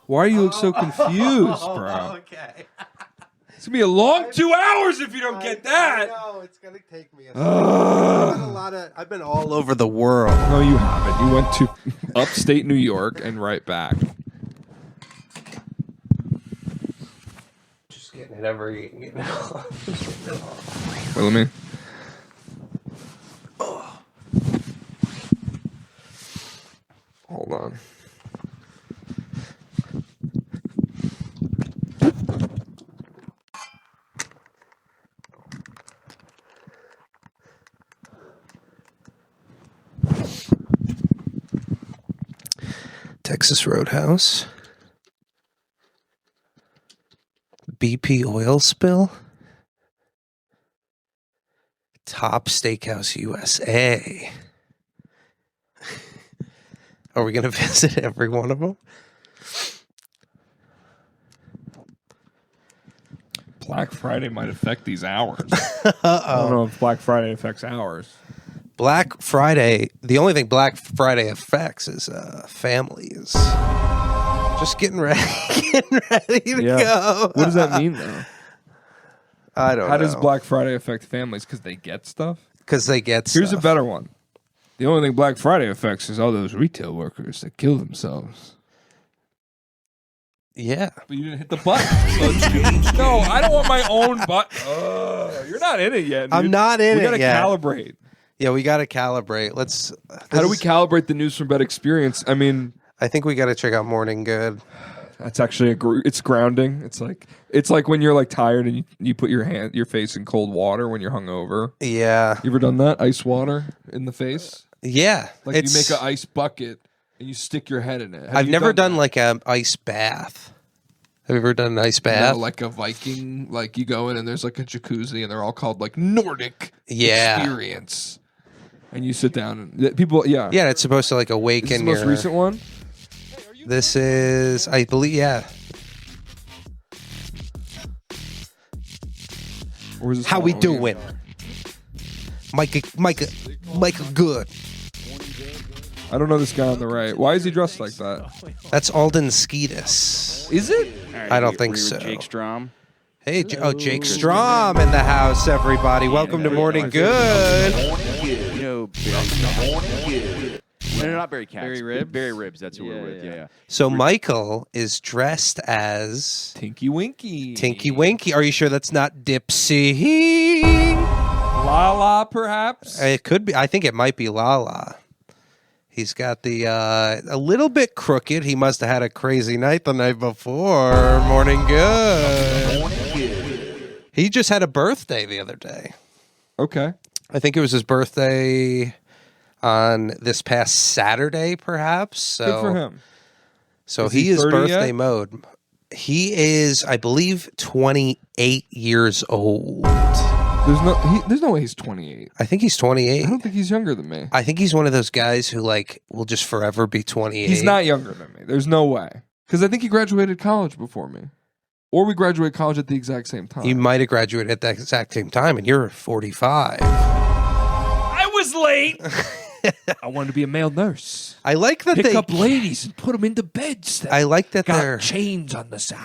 Why do you look so confused, bro? Okay. It's gonna be a long 2 hours if you don't get that. No, it's gonna take me a second. I've been all over the world. No, you haven't. You went to upstate New York and right back. Just getting it every. Wait, let me. Hold on. Texas Roadhouse. BP oil spill. Top Steakhouse USA. Are we going to visit every one of them? Black Friday might affect these hours. Uh-oh. I don't know if Black Friday affects hours. Black Friday, the only thing Black Friday affects is families. Just getting ready to go. What does that mean, though? I don't know. How does Black Friday affect families? Because they get stuff? Because they get Here's stuff. a better one. The only thing Black Friday affects is all those retail workers that kill themselves. Yeah. But you didn't hit the button. No, I don't want my own button. You're not in it yet, dude. I'm not in it yet. We gotta calibrate. Yeah, we got to calibrate. How do we calibrate the News from Bed experience? I mean, I think we got to check out Morning Good. that's actually it's grounding. It's like when you're like tired and you put your face in cold water when you're hungover. Yeah. You ever done that? Ice water in the face? Yeah. Like you make an ice bucket and you stick your head in it. I've never done like an ice bath. Have you ever done an ice bath? No, like a Viking, like you go in and there's like a jacuzzi and they're all called like Nordic experience. And you sit down and people, yeah. Yeah, it's supposed to like awaken Is this the most recent one? This is, I believe, yeah. Or is this How we doing? Micah Good. I don't know this guy on the right. Why is he dressed like that? That's Alden Skeetus. Is it? Right, I don't think so. Jake Strom. Hey, Jake Strom in the house, everybody. Welcome to Morning Good. You know, no, not Barry Katz. Barry Ribs. Barry Ribs. That's who we're with. Yeah. So Michael is dressed as Tinky Winky. Tinky Winky. Are you sure that's not Dipsy? Lala, perhaps? It could be. I think it might be Lala. He's got the a little bit crooked. He must have had a crazy night the night before. Morning Good. He just had a birthday the other day. Okay. I think it was his birthday on this past Saturday, perhaps. So, good for him. So he he is 30 birthday yet? mode. He is, I believe, 28 years old. There's no way he's 28. I think he's 28. I don't think he's younger than me. I think he's one of those guys who like will just forever be 28. He's not younger than me. There's no way. Because I think he graduated college before me. Or we graduated college at the exact same time. You might have graduated at the exact same time, and you're 45. I was late. I wanted to be a male nurse. I like that Pick they up ladies and put them into beds. That I like that got they're chains on the side.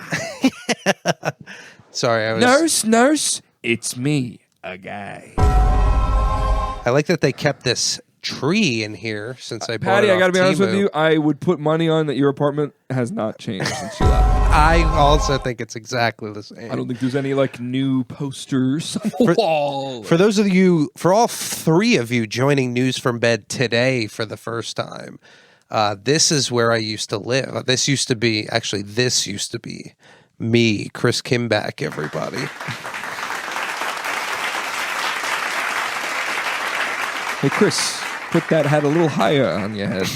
Sorry, I was Nurse, it's me, a guy. I like that they kept this tree in here since I bought Patty, it I got to be honest with Temu. you. I would put money on that your apartment has not changed since you left. I also think it's exactly the same. I don't think there's any like new posters on the wall. For those of you, for all three of you joining News from Bed today for the first time, this is where I used to live. This used to be me, Chris Kimback, everybody. Hey, Chris, put that hat a little higher on your head.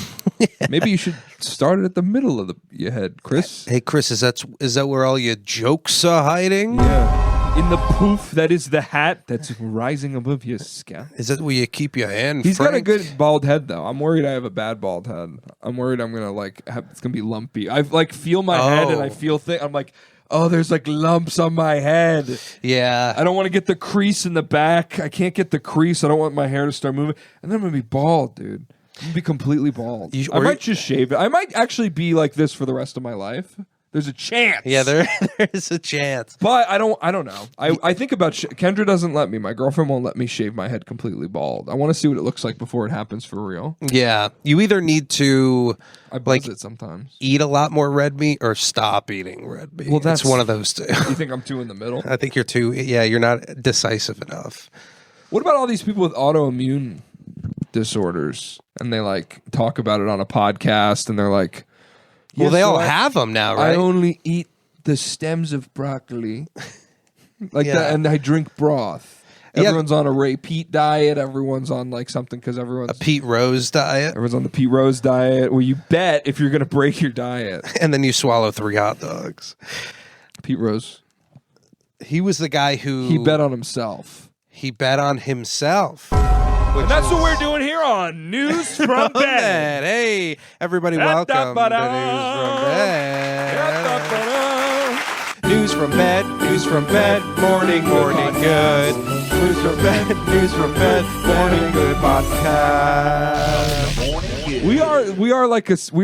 Maybe you should start it at the middle of your head, Chris. Hey, Chris, is that where all your jokes are hiding? Yeah. In the poof that is the hat that's rising above your scalp. Is that where you keep your hand? He's got a Frank? good bald head, though. I'm worried I have a bad bald head. I'm worried I'm going to it's going to be lumpy. I feel my head and I feel I'm like, oh, there's like lumps on my head. Yeah. I don't want to get the crease in the back. I can't get the crease. I don't want my hair to start moving. And then I'm going to be bald, dude. I'm going to be completely bald. I might just shave it. I might actually be like this for the rest of my life. There's a chance. Yeah, there is a chance. But I don't know. I think about Kendra doesn't let me. My girlfriend won't let me shave my head completely bald. I want to see what it looks like before it happens for real. Yeah, you either need to I buzz it sometimes. Eat a lot more red meat or stop eating red meat. Well, that's one of those two. You think I'm too in the middle? I think you're too. Yeah, you're not decisive enough. What about all these people with autoimmune disorders and they like talk about it on a podcast and they're like, well, they all have them now, right? I only eat the stems of broccoli like that, and I drink broth. Everyone's on a Ray Pete diet. Everyone's on like something because everyone's a Pete Rose diet. Everyone's on the Pete Rose diet where you bet if you're going to break your diet. And then you swallow 3 hot dogs. Pete Rose. He was the guy who... He bet on himself. He bet on himself. And that's what we're doing here on News from Bed. Hey, everybody, welcome to News from Bed. News from Bed, News from Bed, morning good. News from Bed, morning good podcast. We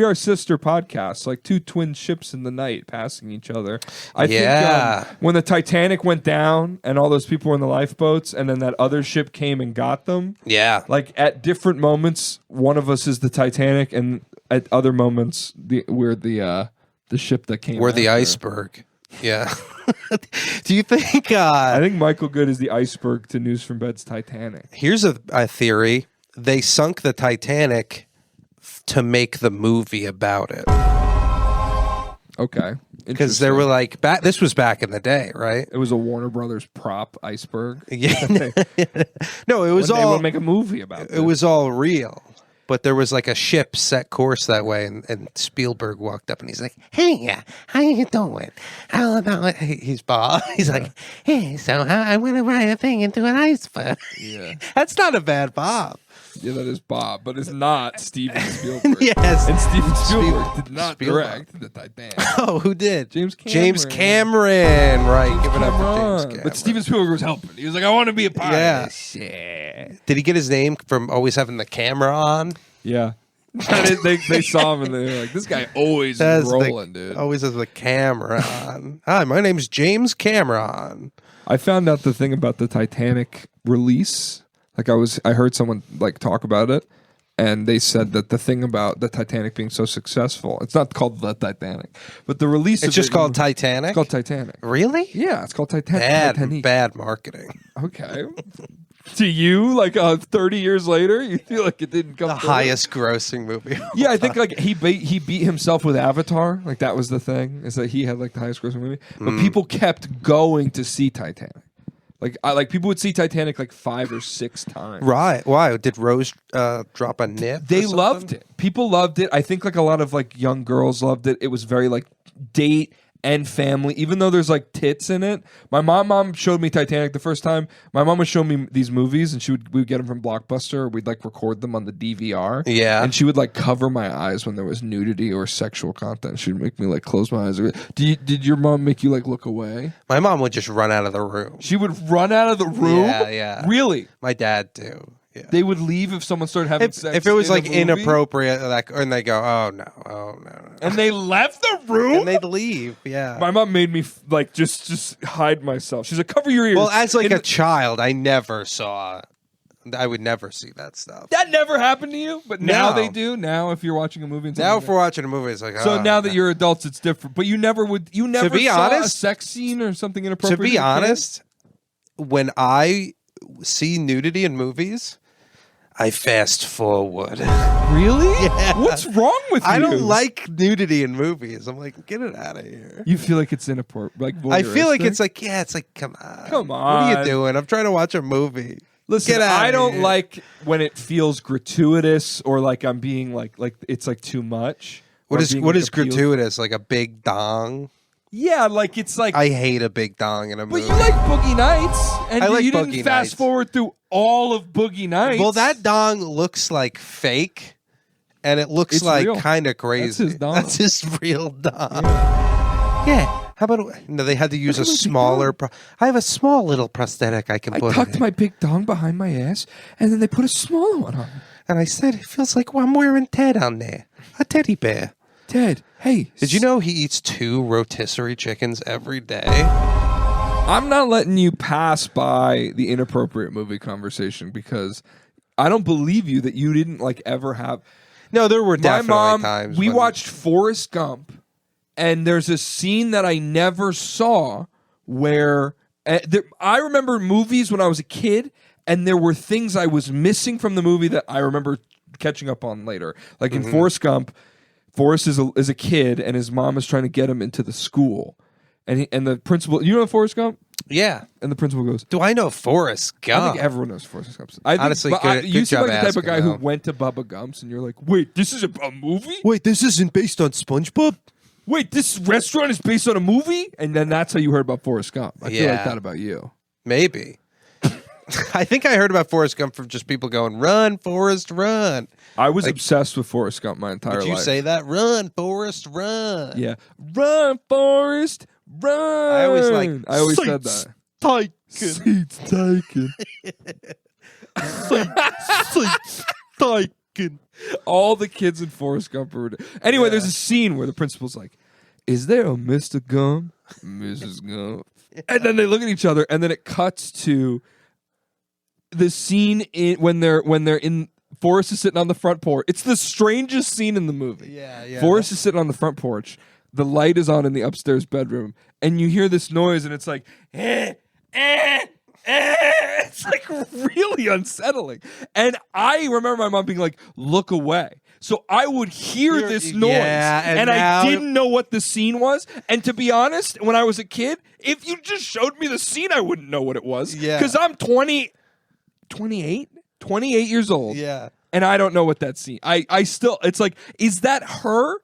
are sister podcasts, like 2 twin ships in the night passing each other. I think when the Titanic went down and all those people were in the lifeboats and then that other ship came and got them. Yeah. Like at different moments, one of us is the Titanic and at other moments we're the ship that came. We're the iceberg. Yeah. Do you think... I think Michael Good is the iceberg to News from Bed's Titanic. Here's a theory. They sunk the Titanic to make the movie about it. Okay. Because they were like... this was back in the day, right? It was a Warner Brothers prop iceberg. Yeah. No, it was all... They would make a movie about it. It was all real. But there was like a ship set course that way, and Spielberg walked up and he's like, "Hey, how you doing? How about it?" He's Bob. He's like, "Hey, so I want to ride a thing into an iceberg." Yeah, that's not a bad Bob. Yeah, that is Bob, but it's not Steven Spielberg. Yes, and Steven Spielberg did not direct the Titanic. Oh, who did? James Cameron. James Cameron, right? Give it up for James Cameron. But Steven Spielberg was helping. He was like, "I want to be a part of this." Yeah. Did he get his name from always having the camera on? Yeah. they saw him and they were like, "This guy always is rolling, dude. Always has the camera on." Hi, my name's James Cameron. I found out the thing about the Titanic release. Like I heard someone like talk about it, and they said that the thing about the Titanic being so successful, it's not called the Titanic, but the release. It's just called Titanic. It's called Titanic. Really? Yeah, it's called Titanic. Bad marketing. Okay. To you, like 30 years later, you feel like it didn't come. The highest grossing movie. Yeah, I think like he beat himself with Avatar. Like that was the thing, is that he had like the highest grossing movie. But people kept going to see Titanic. Like people would see Titanic like 5 or 6 times. Right? Why did Rose drop a nip? They loved it. People loved it. I think like a lot of like young girls loved it. It was very like date and family, even though there's like tits in it. My mom showed me Titanic the first time. My mom would show me these movies, and we would get them from Blockbuster, or we'd like record them on the DVR. Yeah, and she would like cover my eyes when there was nudity or sexual content. She'd make me like close my eyes. Did your mom make you like look away? My mom would just run out of the room. She would run out of the room. Yeah. Really? My dad too. Yeah. They would leave if someone started having sex. If it was like inappropriate, like, and they go, "Oh no," and they left the room, and they'd leave. Yeah, my mom made me like just hide myself. She's like, "Cover your ears." Well, as like a child, I never saw. I would never see that stuff. That never happened to you, but now they do. Now, if you're watching a movie, and now if we're watching a movie, it's like so. Now that you're adults, it's different. But you never would. You never saw a honest, sex scene or something inappropriate. To be honest, when I see nudity in movies, I fast forward. Really? Yeah. What's wrong with you? I don't like nudity in movies. I'm like, get it out of here. You feel like it's inappropriate, like voyeuristic? I feel like it's like, come on. What are you doing? I'm trying to watch a movie. Listen, I don't like when it feels gratuitous or like I'm being like it's like too much. What is gratuitous? Like a big dong? Yeah, like it's like I hate a big dong in a movie. But you like Boogie Nights, and you didn't Boogie fast Nights. forward through all of Boogie Nights. Well, that dong looks like fake, and it looks like kind of crazy. That's his dong. That's his real dong. Yeah. How about no? They had to use a smaller. I have a small little prosthetic I can put. I tucked my big dong behind my ass, and then they put a smaller one on. And I said, it feels like I'm wearing Ted on there, a teddy bear. Dad, hey. Did you know he eats 2 rotisserie chickens every day? I'm not letting you pass by the inappropriate movie conversation because I don't believe you that you didn't like ever have. No, there were My definitely mom, times. we when- watched Forrest Gump, and there's a scene that I never saw where I remember movies when I was a kid, and there were things I was missing from the movie that I remember catching up on later. Like in Forrest Gump, Forrest is a kid, and his mom is trying to get him into the school, and the principal. You know Forrest Gump? Yeah. And the principal goes, Do I know Forrest Gump? I think everyone knows Forrest Gump. I think, Honestly, you good seem job like the type of asking, guy who though. went to Bubba Gump's, and you're like, wait, this is a movie? Wait, this isn't based on SpongeBob? Wait, this restaurant is based on a movie? And then that's how you heard about Forrest Gump. I feel like Yeah. that about you. Maybe. I think I heard about Forrest Gump from just people going, "Run, Forrest, run." I was obsessed with Forrest Gump my entire Did you life. say that? Run, Forrest, run. Yeah. Run, Forrest, run. I always said that. Taken. Seats taken. Seats taken. All the kids in Forrest Gump are. Anyway, there's a scene where the principal's like, "Is there a Mr. Gump, Mrs. Gump?" And then they look at each other, and then it cuts to the scene when they're in. Forrest is sitting on the front porch. It's the strangest scene in the movie. Yeah. Forrest is sitting on the front porch. The light is on in the upstairs bedroom, and you hear this noise, and it's like, it's like really unsettling. And I remember my mom being like, "Look away." So I would hear this noise, yeah, and I now- didn't know what the scene was. And to be honest, when I was a kid, if you just showed me the scene, I wouldn't know what it was. Yeah. Because I'm 28 years old. Yeah. And I don't know what that scene. I still, it's like, is that her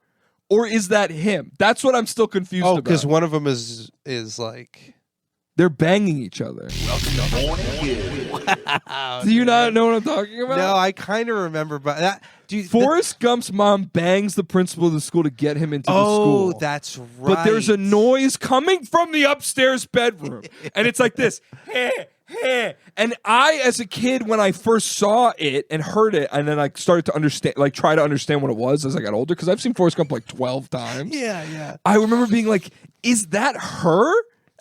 or is that him? That's what I'm still confused Oh, about. because one of them is like. They're banging each other. Do you not know what I'm talking about? No, I kind of remember, but that. Dude, Forrest Gump's mom bangs the principal of the school to get him into the oh, school. that's right. But there's a noise coming from the upstairs bedroom. And it's like this. And I, as a kid, when I first saw it and heard it, and then I started to understand, like try to understand what it was as I got older, because I've seen Forrest Gump like 12 times. Yeah. I remember being like, is that her?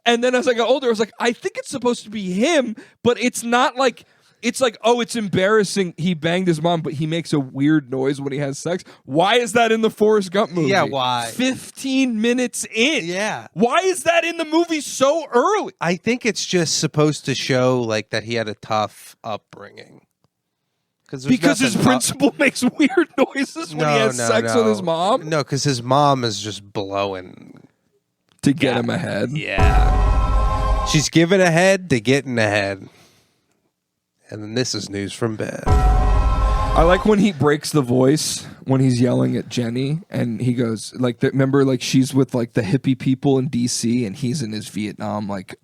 And then as I got older, I was like, I think it's supposed to be him, but it's not like, it's like, oh, it's embarrassing. He banged his mom, but he makes a weird noise when he has sex. Why is that in the Forrest Gump movie? Yeah, why? 15 minutes in. Yeah. Why is that in the movie so early? I think it's just supposed to show like that he had a tough upbringing. Because his principal makes weird noises when he has sex with his mom? No, because his mom is just blowing. To get him ahead. Yeah. She's giving a head to getting ahead. And then this is news from bed. I like when he breaks the voice when he's yelling at Jenny, and he goes like, remember, like she's with like the hippie people in DC, and he's in his Vietnam like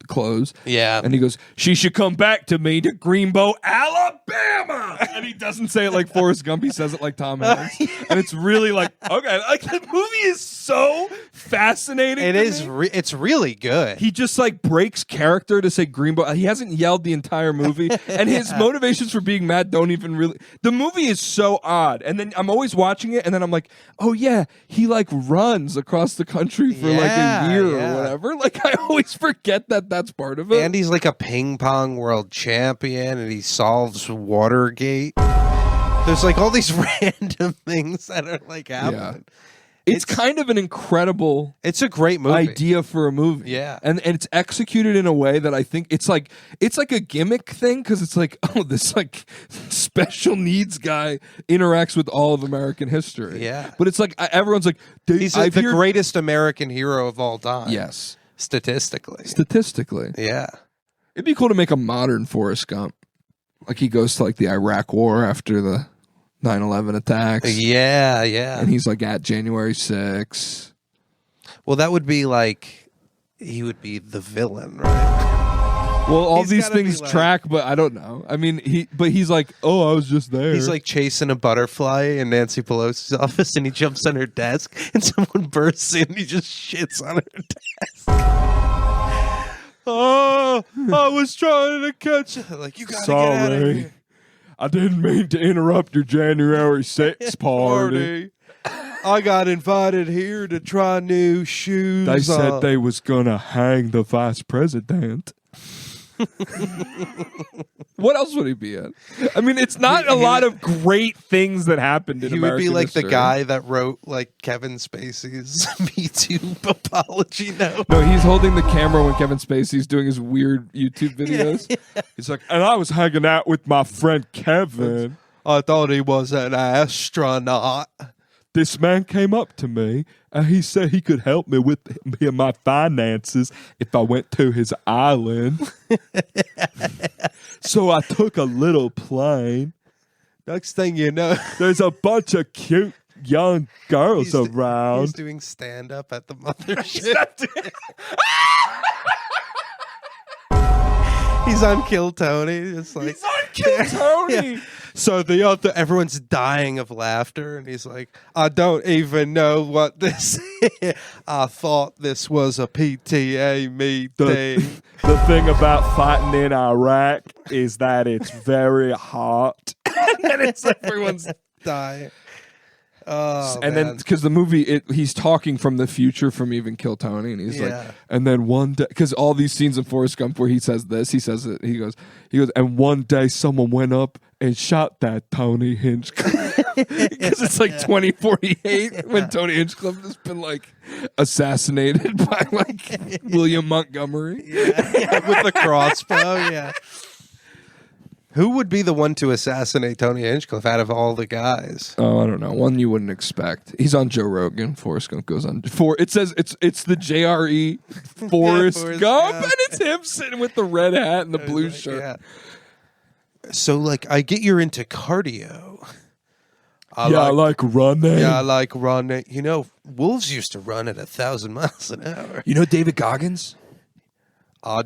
clothes. Yeah. And he goes, "She should come back to me to Greenbow, Alabama." And he doesn't say it like Forrest Gump. He says it like Tom Hanks. And it's really like, okay, like the movie is so fascinating. It to is. me. It's really good. He just like breaks character to say Greenbow. He hasn't yelled the entire movie, and his motivations for being mad don't even really. The movie is so odd, and then I'm always watching it, and then I'm like, oh yeah, he like runs across the country for like a year or whatever. Like I always forget that that's part of it. And he's like a ping pong world champion, and he solves Watergate. There's like all these random things that are like happening. It's kind of an incredible It's a great movie. idea for a movie. Yeah. And it's executed in a way that I think it's like a gimmick thing, because it's like, oh, this like special needs guy interacts with all of American history. Yeah. But it's like everyone's like, He's the greatest American hero of all time. Yes. Statistically. Yeah. It'd be cool to make a modern Forrest Gump. Like he goes to like the Iraq War after the 9/11 attacks. Yeah. And he's like at January 6th. Well, that would be like he would be the villain, right? Well, all He's these gotta be things like- track, but I don't know. I mean, he's like, oh, I was just there. He's like chasing a butterfly in Nancy Pelosi's office, and he jumps on her desk, and someone bursts in, and he just shits on her desk. Oh, I was trying to catch it. Like, you gotta get out of here. I didn't mean to interrupt your January 6th party. I got invited here to try new shoes. They said they was gonna hang the vice president. What else would he be in? I mean, it's not a lot of great things that happened in He American would be like history. the guy that wrote like Kevin Spacey's Me Too apology note. No, he's holding the camera when Kevin Spacey's doing his weird YouTube videos. He's like, and I was hanging out with my friend Kevin. I thought he was an astronaut. This man came up to me and he said he could help me with me and my finances if I went to his island. So I took a little plane. Next thing you know, There's a bunch of cute young girls he's around. doing stand up at the mothership. He's on Kill Tony. It's like He's on Kill Tony. Yeah. So everyone's dying of laughter, and he's like, "I don't even know what this is. I thought this was a PTA meeting." The thing about fighting in Iraq is that it's very hot. And it's everyone's Dying. Oh, and then because the movie, he's talking from the future from even Kill Tony, and he's like, and then one day, because all these scenes in Forrest Gump where he says this, he says it, he goes, and one day someone went up and shot that Tony Hinchcliffe, because it's like 2048 when Tony Hinchcliffe has been like assassinated by like William Montgomery, with the crossbow, yeah. Who would be the one to assassinate Tony Hinchcliffe out of all the guys? Oh, I don't know. One you wouldn't expect. He's on Joe Rogan. Forrest Gump goes on. It says it's the JRE Forrest Gump, and it's him sitting with the red hat and the blue shirt. Yeah. So, like, I get you're into cardio. I like running. Yeah, I like running. You know, wolves used to run at 1,000 miles an hour. You know David Goggins? I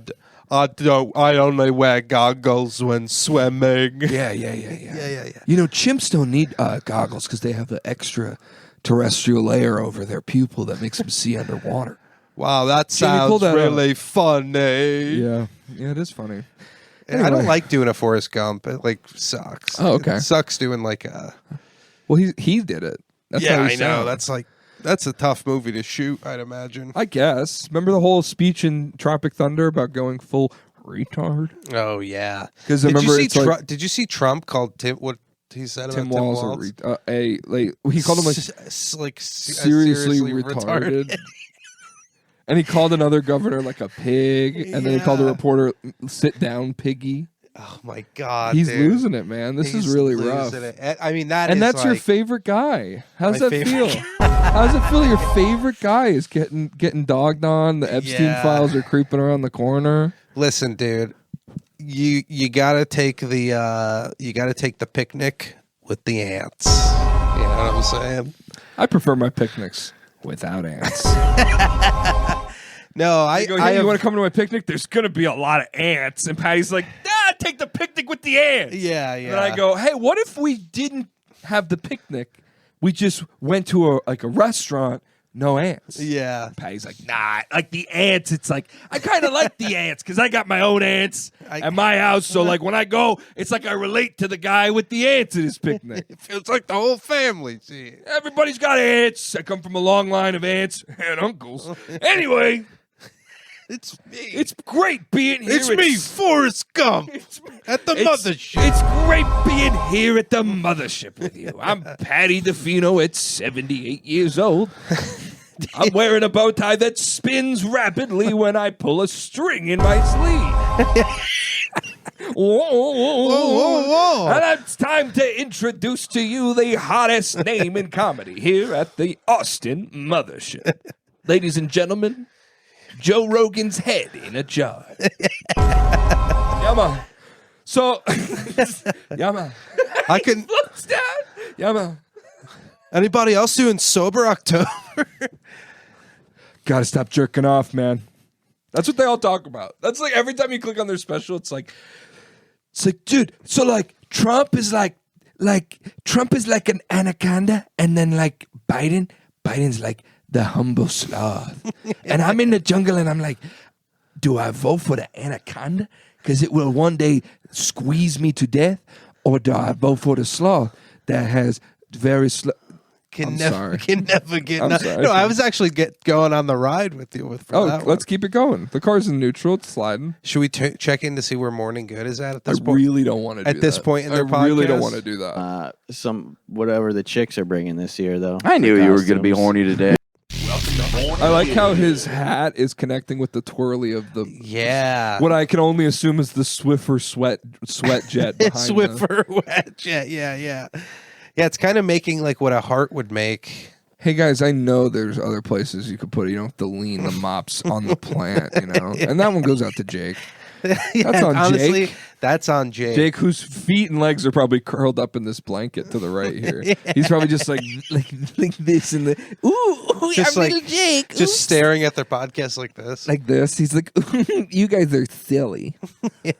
only wear goggles when swimming. Yeah. You know, chimps don't need goggles because they have the extra terrestrial layer over their pupil that makes them see underwater. Wow, that Jamie, pull sounds that really funny. Yeah, it is funny. I don't like doing a Forrest Gump. It like sucks. Oh, okay. It sucks doing like a. Well, he did it. That's how Yeah, he I know. sounds. That's a tough movie to shoot, I'd imagine. I guess. Remember the whole speech in Tropic Thunder about going full retard? Oh yeah. 'Cause remember, it's like- did you see Trump called Tim? What he said about Tim Walz. He called him like seriously retarded. And he called another governor like a pig, and then he called a reporter "sit down, piggy." Oh my god, He's dude. losing it, man. This is really rough. It. I mean, that's your like, favorite guy. How's my that favorite feel? How does it feel? Your favorite guy is getting dogged on. The Epstein files are creeping around the corner. Listen, dude, you gotta take the picnic with the ants. You know what I'm saying? I prefer my picnics without ants. No, You want to come to my picnic? There's gonna be a lot of ants, and Patty's like, take the picnic with the ants. Yeah. And I go, hey, what if we didn't have the picnic? We just went to a restaurant, no ants. Yeah. Patty's like, nah, like the ants. It's like, I kind of like the ants because I got my own ants at my house. So like when I go, it's like I relate to the guy with the ants at his picnic. It feels like the whole family. See, Everybody's got ants. I come from a long line of aunts and uncles. Anyway, it's me. it's great being here. It's me, Forrest Gump, at the mothership. It's great being here at the mothership with you. I'm Patty DeFino at 78 years old. I'm wearing a bow tie that spins rapidly when I pull a string in my sleeve. Whoa. And it's time to introduce to you the hottest name in comedy here at the Austin Mothership. Ladies and gentlemen, Joe Rogan's head in a jar. Yeah, man. So, yeah, man. I can. Looks down. Yeah, man. Anybody else doing sober October? Gotta stop jerking off, man. That's what they all talk about. That's like every time you click on their special, it's like, dude, so like Trump is like an anaconda, and then like Biden's like the humble sloth. And I'm in the jungle and I'm like, do I vote for the anaconda? Because it will one day squeeze me to death, or do I vote for the sloth that has very Can sorry. never get. I'm sorry. No, I was actually going on the ride with you. Let's keep it going. The car's in neutral. It's sliding. Should we check in to see where Morning Good is at this I point? really don't want to do that. At this point in their I really don't podcast? want to do that. Whatever the chicks are bringing this year, though. I knew The you were going to be costumes. horny today. I like how his hat is connecting with the twirly of the. Yeah. What I can only assume is the Swiffer sweat jet behind Swiffer wet jet. Yeah. Yeah, it's kind of making like what a heart would make. Hey guys, I know there's other places you could put it. You don't have to lean the mops on the plant, And that one goes out to Jake. That's on honestly, Jake. That's on Jake. Jake, whose feet and legs are probably curled up in this blanket to the right here. He's probably just like this in the Just I'm like little Jake. just staring at their podcast like this. Like this. He's like, you guys are silly. Look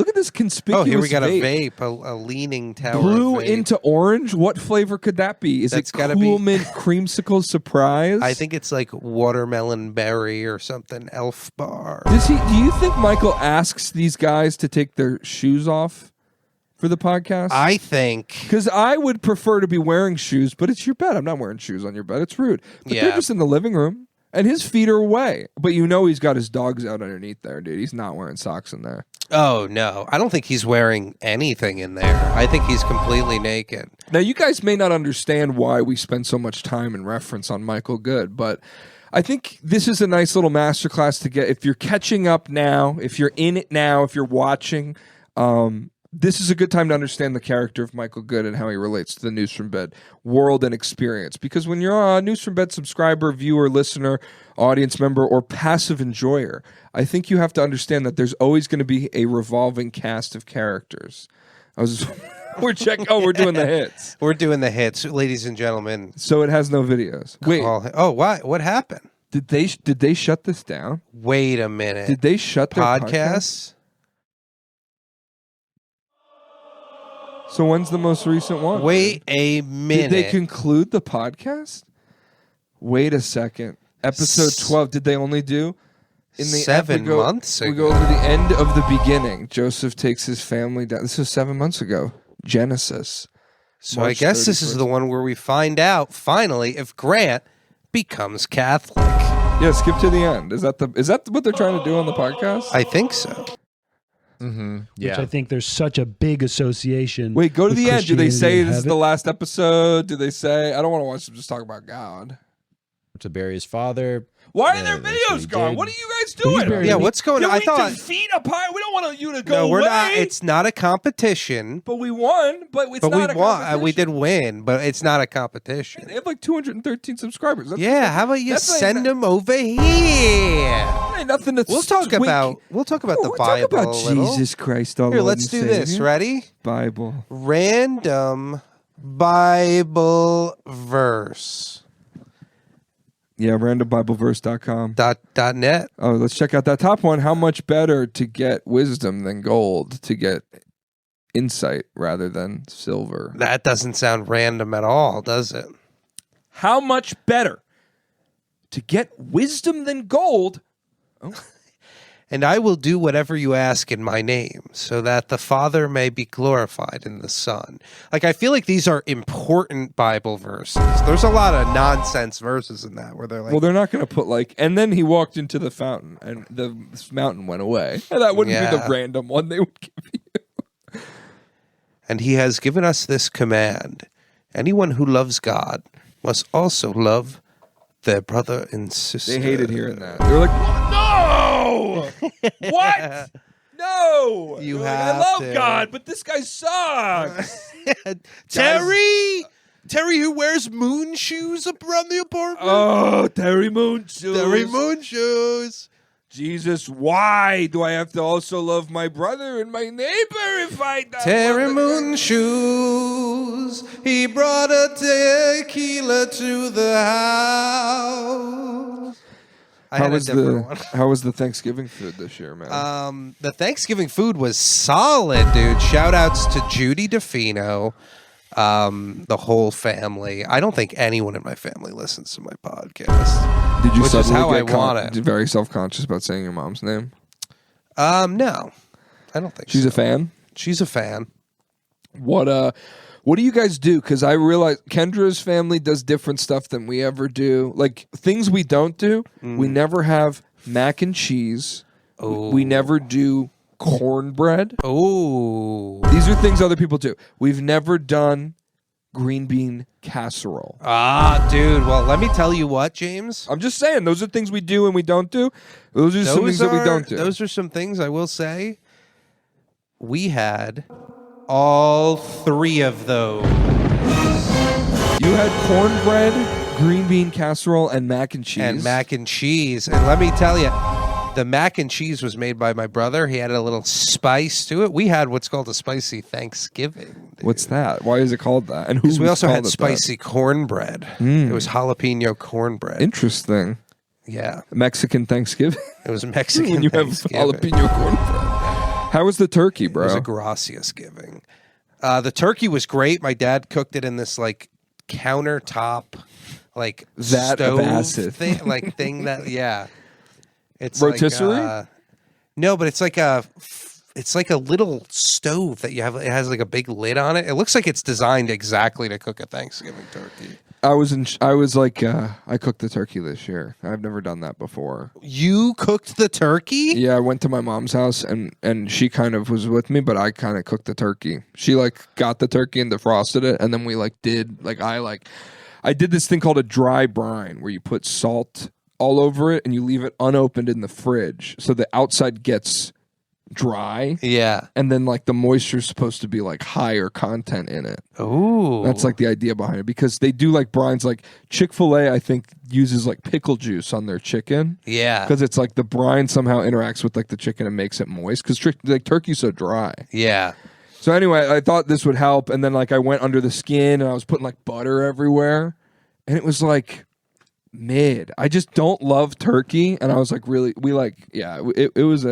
at this conspicuous. Oh, here we got vape. a vape, a leaning tower. Blue of vape. into orange. What flavor could that be? Is That's it gotta Cool be- Mint Creamsicle Surprise? I think it's like watermelon berry or something. Elf bar. Do you think Michael asks these guys to take their shoes off for the podcast? I think. Because I would prefer to be wearing shoes, but it's your bed. I'm not wearing shoes on your bed. It's rude. But they're Yeah. just in the living room, and his feet are away. But he's got his dogs out underneath there, dude. He's not wearing socks in there. Oh no, I don't think he's wearing anything in there. I think he's completely naked. Now, you guys may not understand why we spend so much time and reference on Michael Good, but I think this is a nice little masterclass to get. If you're catching up now, if you're in it now, if you're watching, this is a good time to understand the character of Michael Good and how he relates to the News from Bed world and experience. Because when you're a News from Bed subscriber, viewer, listener, audience member, or passive enjoyer, I think you have to understand that there's always going to be a revolving cast of characters. We're doing the hits. We're doing the hits, ladies and gentlemen. So it has no videos. Wait, Oh, why? What happened? did they shut this down? Wait a minute. Did they shut their podcast? Podcasts? So when's the most recent one? Wait a minute. Did they conclude the podcast? Wait a second. Episode 12. Did they only do in the 7 months We ago. go to the end of the beginning. Joseph takes his family down. This was 7 months ago. Genesis. So March I guess this is 31st. the one where we find out finally if Grant becomes Catholic. Yeah, skip to the end. Is that what they're trying to do on the podcast? I think so. Mm-hmm. Which I think there's such a big association. Wait, go to with the end. Do they say Christianity and this is the heaven. last episode? Do they say I don't want to watch them just talk about God? To bury his father. Why Yeah, are their that's what he videos gone? did. What are you guys But he's doing? buried Yeah, in- what's going on? I thought. defeat a pie. We don't want you to go No, we're away. not. It's not a competition. But we won. But it's But we not a won. competition. We did win, but it's not a competition. They have like 213 subscribers. That's Yeah, how about you that's like send not- them over here? ain't nothing to We'll talk twink. about the We'll talk Bible about a little. Jesus Christ, our Here, Lord let's and do this. Savior. Ready? Bible. Random Bible verse. Yeah, randombibleverse.com. Dot net. Oh, let's check out that top one. How much better to get wisdom than gold? To get insight rather than silver. That doesn't sound random at all, does it? How much better to get wisdom than gold? And I will do whatever you ask in my name, so that the Father may be glorified in the Son. Like, I feel like these are important Bible verses. There's a lot of nonsense verses in that where they're like, Well, they're not going to put like, and then he walked into the fountain, and the mountain went away. And that wouldn't be Yeah. the random one they would give you. and he has given us this command. Anyone who loves God must also love their brother and sister. They hated hearing that. They were like, no! What? No! You They're like, have I love to. God, but this guy sucks. Terry, who wears moon shoes around the apartment. Oh, Terry Moon shoes. Terry moon shoes. Jesus, why do I have to also love my brother and my neighbor if I don't Terry love moon shoes. He brought a tequila to the house. I had a different one. How was the Thanksgiving food this year, man? The Thanksgiving food was solid, dude. Shout outs to Judy DeFino, the whole family. I don't think anyone in my family listens to my podcast. Did you which is suddenly how get I want it. very self-conscious about saying your mom's name? No, I don't think She's so. a fan? She's a fan. What What do you guys do? Because I realize Kendra's family does different stuff than we ever do. Like things we don't do. We never have mac and cheese. We never do cornbread. Oh. These are things other people do. We've never done green bean casserole. Ah, dude. Well, let me tell you what, James. I'm just saying, those are things we do and we don't do. Those are some things that we don't do. Those are some things I will say. We had all 3 of those. You had cornbread, green bean casserole, and mac and cheese. And mac and cheese. And let me tell you, the mac and cheese was made by my brother. He added a little spice to it. We had what's called a spicy Thanksgiving. Dude. What's that? Why is it called that? And Because we also had spicy cornbread. Mm. It was jalapeno cornbread. Interesting. Yeah. Mexican Thanksgiving. It was Mexican When you have Thanksgiving. jalapeno cornbread. How was the turkey, bro? It was a gracias giving. The turkey was great. My dad cooked it in this like countertop, like Vat of stove acid. thing that it's rotisserie. Like, no, but it's like a little stove that you have. It has like a big lid on it. It looks like it's designed exactly to cook a Thanksgiving turkey. I cooked the turkey this year. I've never done that before. You cooked the turkey? Yeah, I went to my mom's house and she kind of was with me, but I kind of cooked the turkey. She like got the turkey and defrosted it, and then we I did this thing called a dry brine where you put salt all over it and you leave it unopened in the fridge so the outside gets dry. Yeah. And then like the moisture is supposed to be like higher content in it. Ooh. That's like the idea behind it, because they do like brines. Like Chick-fil-A, I think, uses like pickle juice on their chicken. Yeah. Because it's like the brine somehow interacts with like the chicken and makes it moist, because like turkey's so dry. Yeah. So anyway, I thought this would help, and then like I went under the skin and I was putting like butter everywhere, and it was like mid. I just don't love turkey, and I was like, really, it was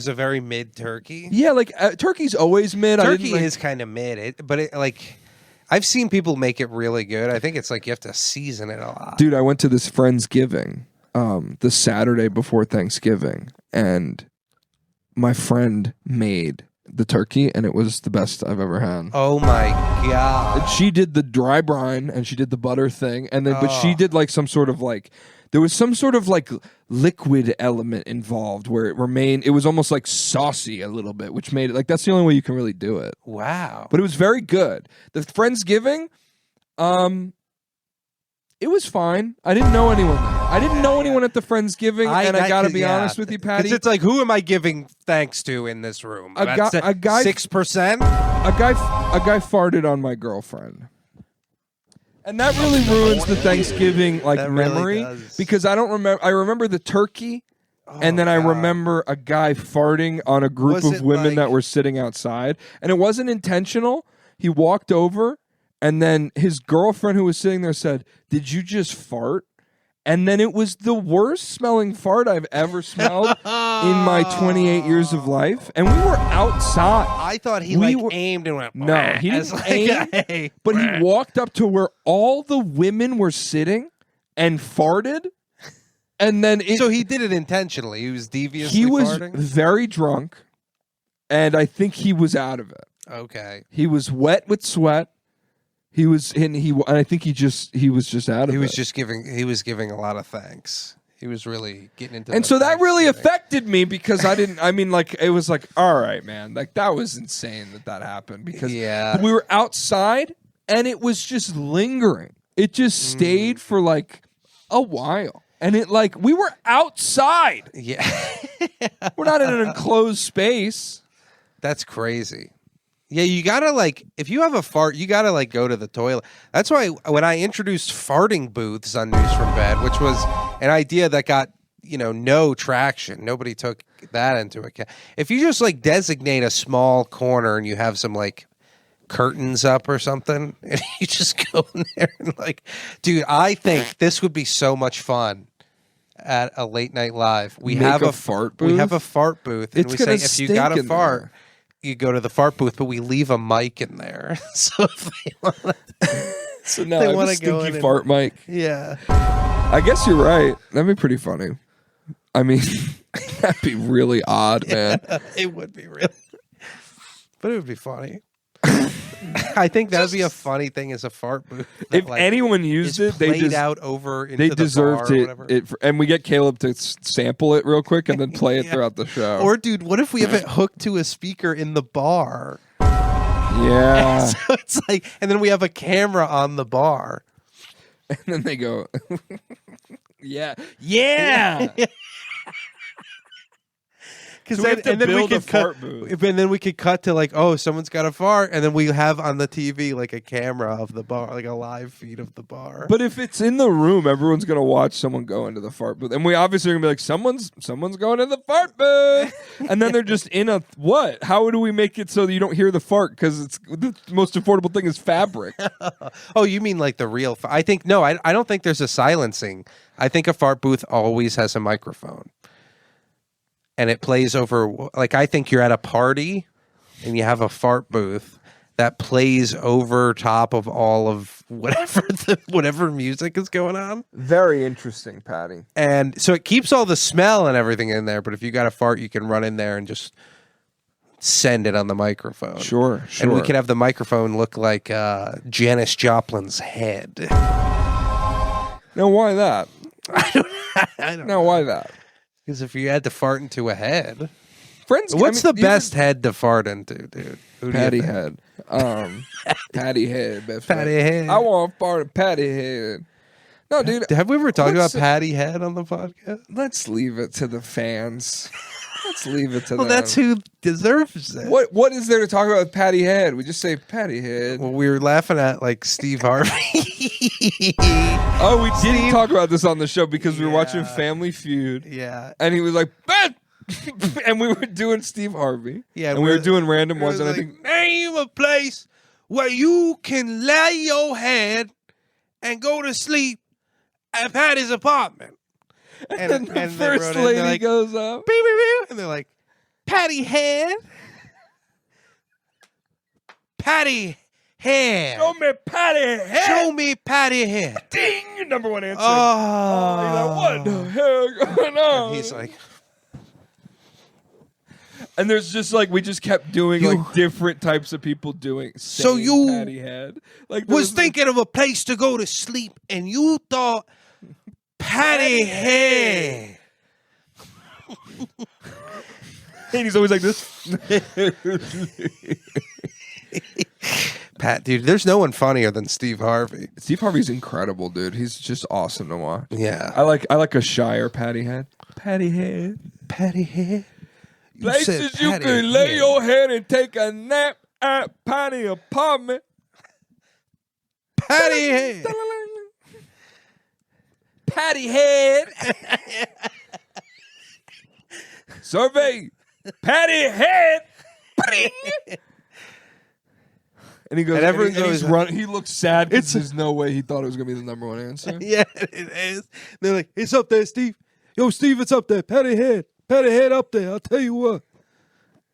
a very mid turkey. Yeah, like turkey's always mid. Turkey is kind of mid, but I've seen people make it really good. I think it's like you have to season it a lot. Dude, I went to this Friendsgiving the Saturday before Thanksgiving, and my friend made the turkey, and it was the best I've ever had. Oh my god! And she did the dry brine, and she did the butter thing, and then but she did like some sort of like. There was some sort of like liquid element involved where it was almost like saucy a little bit, which made it like that's the only way you can really do it. Wow. But it was very good. The Friendsgiving, it was fine. I didn't know anyone there. I didn't know anyone at the Friendsgiving, and I gotta be honest with you, Patty. It's like, who am I giving thanks to in this room? A guy 6%? A guy farted on my girlfriend. And that really ruins the Thanksgiving like That really memory, does. because I don't remember. I remember the turkey, and then I remember a guy farting on a group Was of it women like- that were sitting outside, and it wasn't intentional. He walked over, and then his girlfriend who was sitting there said, "Did you just fart?" And then it was the worst smelling fart I've ever smelled in my 28 years of life, and we were outside. I thought he We like were- aimed and went. No, he as didn't like, aim, hey, but he walked up to where all the women were sitting and farted, and then So he did it intentionally. He was deviously he was farting? very drunk, and I think he was out of it. Okay. He was wet with sweat. He was and I think he was just out of it. He was giving a lot of thanks. He was really getting into And the so that really Thanksgiving. affected me, because it was like, all right, man, like that was insane that happened, because Yeah. we were outside and it was just lingering. It just stayed for like a while. And it like, we were outside. Yeah. We're not in an enclosed space. That's crazy. Yeah, you gotta like, if you have a fart, you gotta like go to the toilet. That's why when I introduced farting booths on News from Bed, which was an idea that got, no traction. Nobody took that into account. If you just like designate a small corner and you have some like curtains up or something, and you just go in there and like, dude, I think this would be so much fun at a late night live. We Make have a fart booth? We have a fart booth, and It's we say gonna if you got a stink in fart. there. You go to the fart booth, but we leave a mic in there. So if they want to, So now They I have wanna a go in stinky and- fart mic. yeah. I guess you're right. That'd be pretty funny. I mean, that'd be really odd, man. It would be really, but it would be funny. I think that would be a funny thing as a fart booth. If anyone used it, they played just out over into they the deserved bar or it. whatever. And we get Caleb to sample it real quick and then play it throughout the show. Or, dude, what if we have it hooked to a speaker in the bar? Yeah. So it's like, and then we have a camera on the bar. And then they go, yeah. Yeah. So we have to build a fart booth. And then we could cut to like, oh, someone's got a fart, and then we have on the TV like a camera of the bar, like a live feed of the bar. But if it's in the room, everyone's gonna watch someone go into the fart booth, and we obviously are gonna be like, someone's going to the fart booth, and then they're just in a what? How do we make it so that you don't hear the fart? Because it's the most affordable thing is fabric. Oh, you mean like the real? I think no, I don't think there's a silencing. I think a fart booth always has a microphone. And it plays over, like, I think you're at a party and you have a fart booth that plays over top of all of whatever music is going on. Very interesting, Patty. And so it keeps all the smell and everything in there. But if you got a fart, you can run in there and just send it on the microphone. Sure. And we can have the microphone look like Janis Joplin's head. Now, why that? I don't Now, know. why that? Because if you had to fart into a head. Friends, What's the best head to fart into, dude? Who do you Patty think? head. Patty head. Best Patty friend. head. I want to fart at Patty head. No, dude. Have we ever talked about Let's- Patty Head on the podcast? Let's leave it to the fans. Let's leave it to Well, them. that's who deserves it. What is there to talk about with Patty Head? We just say Patty Head. Well, we were laughing at like Steve Harvey. Oh, we didn't talk about this on the show because we were watching Yeah. Family Feud, Yeah. and he was like, "Bet," and we were doing Steve Harvey. Yeah, and we were doing random It was ones, and I like, think name a place where you can lay your head and go to sleep at Patty's apartment. and the they first wrote in, lady they're like, goes up. beep, beep, beep, and they're like, Patty Head. Patty Head. Show me Patty Head. Show me Patty Head. Ding, number one answer. Oh. He's like, what the hell going on? And he's like, and there's just like we just kept doing like different types of people doing. So saying you Patty Head like there was thinking of a place to go to sleep, and you thought Patty Head. and he's always like this. Pat, dude, there's no one funnier than Steve Harvey. Steve Harvey's incredible, dude. He's just awesome to watch. Yeah. I like a shyer Patty Head. Patty Head. Patty Head. Places you can lay your head and take a nap at Patty apartment. Patty Head. Patty Head. Survey. Patty Head. And he goes, And everyone and he's goes, run. He looks sad because there's no way he thought it was gonna be the number one answer. Yeah, it is. They're like, it's up there, Steve. Yo, Steve, it's up there. Patty Head. Patty Head up there. I'll tell you what.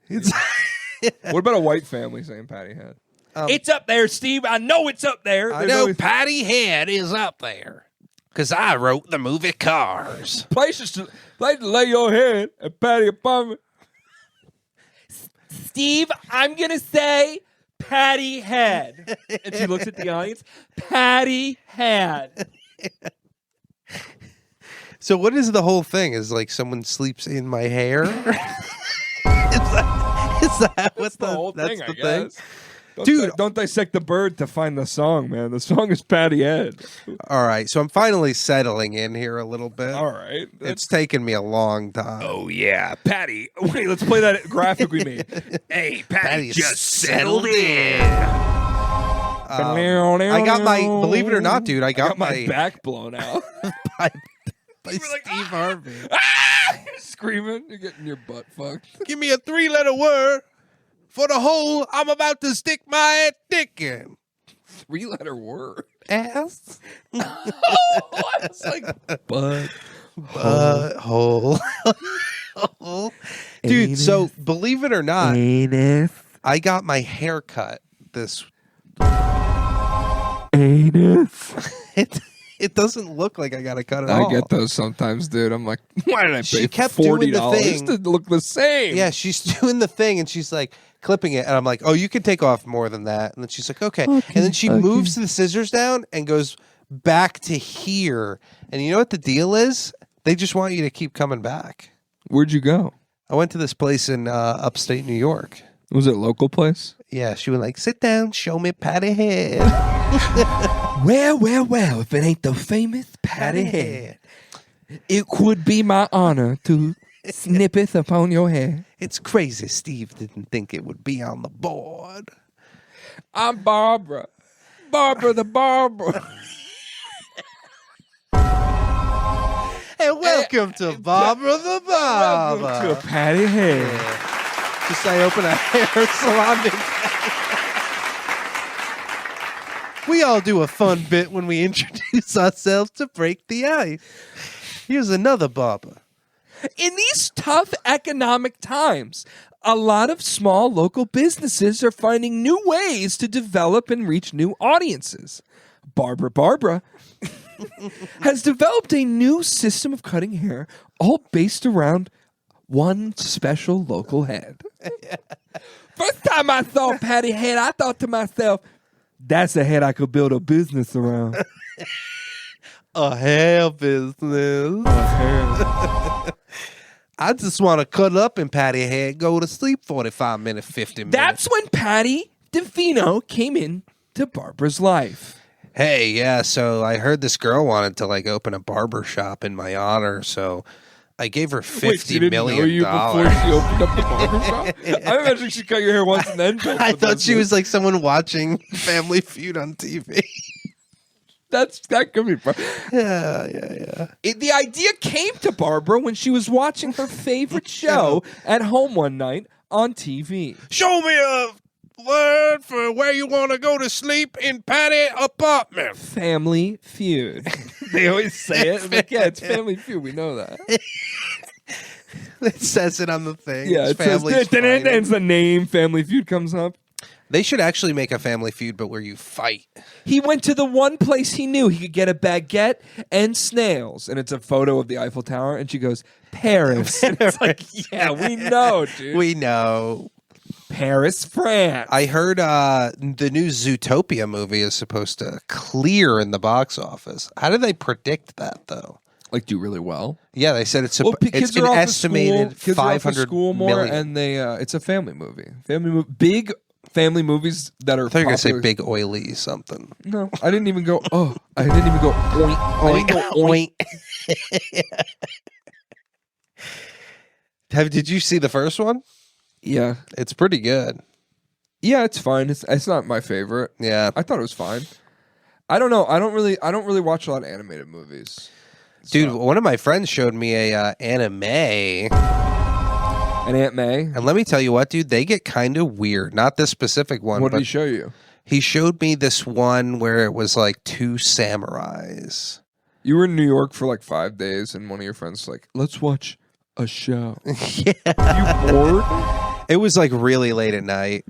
It's What about a white family saying Patty Head? It's up there, Steve. I know it's up there. I know Patty Head is up there. Because I wrote the movie Cars. Places to lay your head at Patty apartment. Steve, I'm going to say Patty Head. And she looks at the audience. Patty Head. So what is the whole thing? Is like someone sleeps in my hair? is that what's the whole that's thing, the I thing? guess. Don't Dude. don't dissect the bird to find the song, man. The song is Patty Head. All right, so I'm finally settling in here a little bit. All right. It's taken me a long time. Oh, yeah. Patty. Wait, let's play that graphic we made. Hey, Patty Patty's settled in. I got my, believe it or not, dude, I got my back blown out. by You were like, Steve Harvey. Ah! You're screaming. You're getting your butt fucked. Give me a 3-letter word for the hole I'm about to stick my dick in. 3-letter word. Ass. It's like butt. Hole. Hole. Dude, so believe it or not, I got my hair cut this. It doesn't look like I got to cut it off. I get those sometimes, dude. I'm like, why did I She pay kept doing the $40 thing. to look the same? Yeah, she's doing the thing, and she's like, clipping it, and I'm like, oh, you can take off more than that. And then she's like, okay. And then she moves the scissors down and goes back to here. And you know what the deal is? They just want you to keep coming back. Where'd you go? I went to this place in upstate New York. Was it a local place? Yeah, she was like, sit down, show me Patty Head. Well, if it ain't the famous Patty Head, it could be my honor to snip it upon your hair. It's crazy Steve didn't think it would be on the board. I'm Barbara. Barbara the Barbara. And welcome to Barbara the Barber. Welcome to Patty Head. Just I open a hair salon. We all do a fun bit when we introduce ourselves to break the ice. Here's another barber. In these tough economic times, a lot of small local businesses are finding new ways to develop and reach new audiences. Barbara has developed a new system of cutting hair, all based around one special local head. First time I saw Patty Head, I thought to myself, that's a head I could build a business around. A hair business. I just want to cut up in Patty Head, go to sleep 45 minutes, 50 minutes. That's when Patty DeVino came in to Barbara's life. Hey, yeah, so I heard this girl wanted to like open a barber shop in my honor, so I gave her $50 million. Before she opened up the barber shop? I imagine she cut your hair once and then built I the thought she business. was like someone watching Family Feud on TV. That could be. Yeah. The idea came to Barbara when she was watching her favorite show at home one night on TV. Show me a word for where you want to go to sleep in Patty apartment. Family Feud. They always say it. I'm like, yeah, it's Family Feud. We know that. It says it on the thing. Yeah, it says, and the name Family Feud comes up. They should actually make a Family Feud, but where you fight. He went to the one place he knew he could get a baguette and snails. And it's a photo of the Eiffel Tower. And she goes, Paris. And it's like, yeah, we know, dude. We know. Paris, France. I heard the new Zootopia movie is supposed to clear in the box office. How do they predict that, though? Like, do really well. Yeah, they said it's kids an are off of estimated school, kids are off of 500 school more, million. and they it's a family movie. Big family movies that are. I thought you were going to say popular. big oily something. No, I didn't even go. Oh, I didn't even go. Oink, I didn't go oink. Did you see the first one? Yeah, It's pretty good. yeah, it's fine. It's not my favorite. Yeah. I thought it was fine. I don't know. I don't really watch a lot of animated movies. Dude, So- one of my friends showed me a anime, and Aunt May. and let me tell you what, dude, they get kind of weird. Not this specific one, What did but he show you? he showed me this one where it was like two samurais. You were in New York for like 5 days, and one of your friends was like, "Let's watch a show." Yeah. You bored? It was like really late at night.